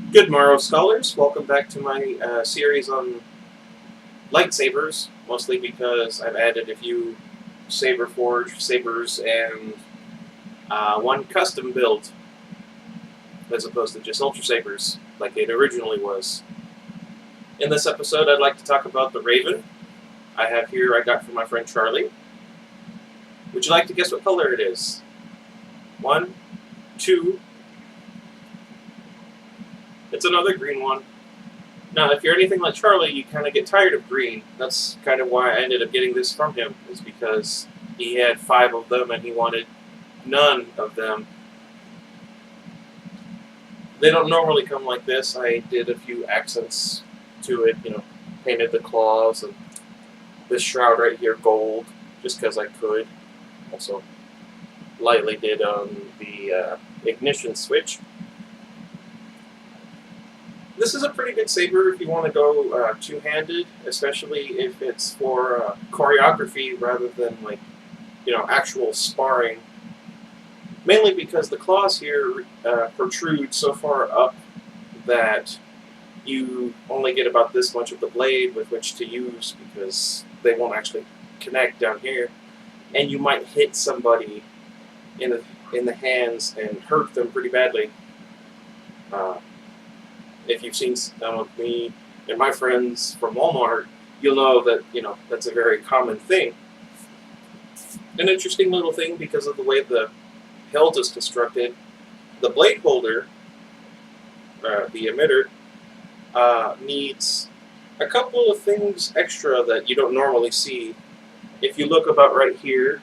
Good morrow, scholars. Welcome back to my series on lightsabers, mostly because I've added a few saber forged sabers and one custom build as opposed to just ultra sabers like it originally was. In this episode, I'd like to talk about the Raven I got from my friend Charlie. Would you like to guess what color it is? One, two. It's another green one. Now, if you're anything like Charlie, you kind of get tired of green. That's kind of why I ended up getting this from him, is because he had 5 of them and he wanted none of them. They don't normally come like this. I did a few accents to it, painted the claws and this shroud right here gold, just because I could. Also, lightly did on the ignition switch. This is a pretty good saber if you want to go two-handed, especially if it's for choreography rather than actual sparring. Mainly because the claws here protrude so far up that you only get about this much of the blade with which to use because they won't actually connect down here, and you might hit somebody in the hands and hurt them pretty badly. If you've seen some of me and my friends from Walmart, you'll know that that's a very common thing. An interesting little thing because of the way the hilt is constructed. The blade holder, the emitter, needs a couple of things extra that you don't normally see. If you look about right here,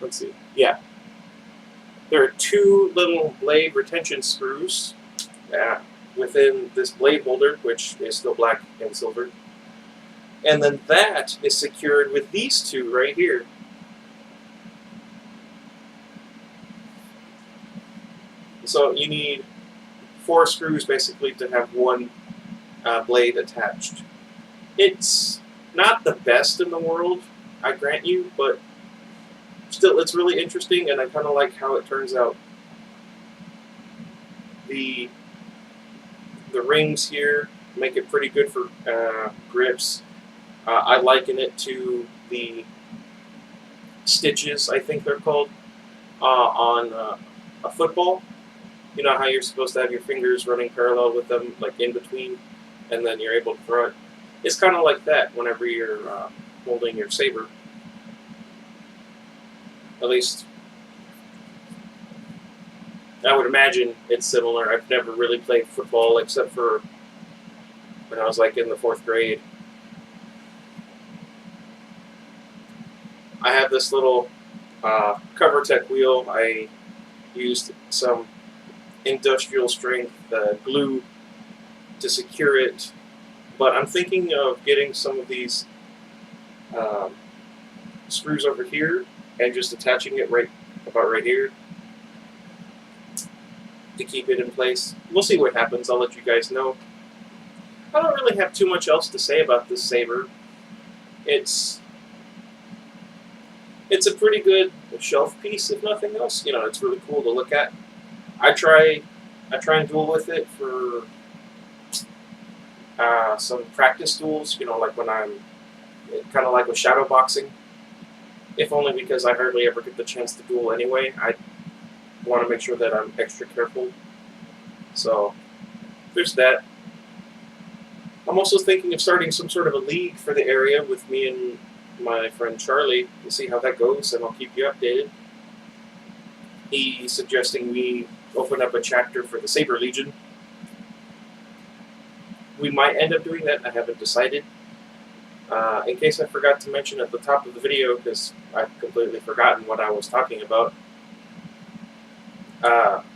let's see, yeah, there are 2 little blade retention screws within this blade holder, which is still black and silver. And then that is secured with these 2 right here. So you need 4 screws basically to have one blade attached. It's not the best in the world, I grant you, but still it's really interesting and I kind of like how it turns out. The rings here make it pretty good for grips. I liken it to the stitches, I think they're called, on a football. You know how you're supposed to have your fingers running parallel with them, like in between, and then you're able to throw it. It's kind of like that whenever you're holding your saber. At least I would imagine it's similar. I've never really played football except for when I was in the 4th grade. I have this little CoverTech wheel. I used some industrial strength glue to secure it, but I'm thinking of getting some of these screws over here and just attaching it about right here to keep it in place. We'll see what happens. I'll let you guys know. I don't really have too much else to say about this saber. It's a pretty good shelf piece, if nothing else. It's really cool to look at. I try and duel with it for some practice duels. Like when I'm kind of like with shadow boxing. If only because I hardly ever get the chance to duel anyway. I want to make sure that I'm extra careful. So there's that. I'm also thinking of starting some sort of a league for the area with me and my friend Charlie. We'll see how that goes, and I'll keep you updated. He's suggesting we open up a chapter for the Saber Legion. We might end up doing that. I haven't decided. In case I forgot to mention at the top of the video, because I've completely forgotten what I was talking about,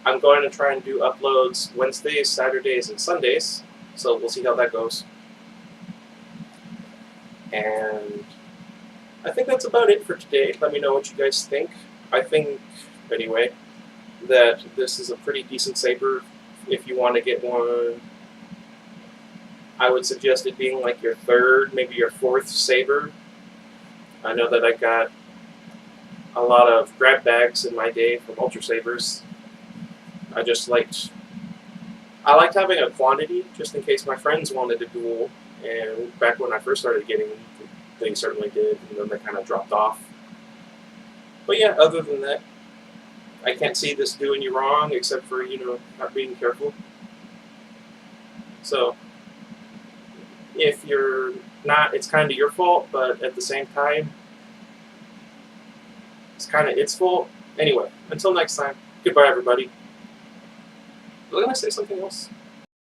I'm going to try and do uploads Wednesdays, Saturdays, and Sundays, so we'll see how that goes. And I think that's about it for today. Let me know what you guys think. I think, anyway, that this is a pretty decent saber. If you want to get one, I would suggest it being like your 3rd, maybe your 4th saber. I know that I got a lot of grab bags in my day from Ultra Sabers. I just liked I liked having a quantity just in case my friends wanted to duel. And back when I first started getting them, they certainly did, and then they kind of dropped off. But yeah, other than that, I can't see this doing you wrong except for, not being careful. So if you're not, it's kind of your fault, but at the same time, it's kind of its fault. Anyway, until next time, goodbye, everybody. Was I going to say something else?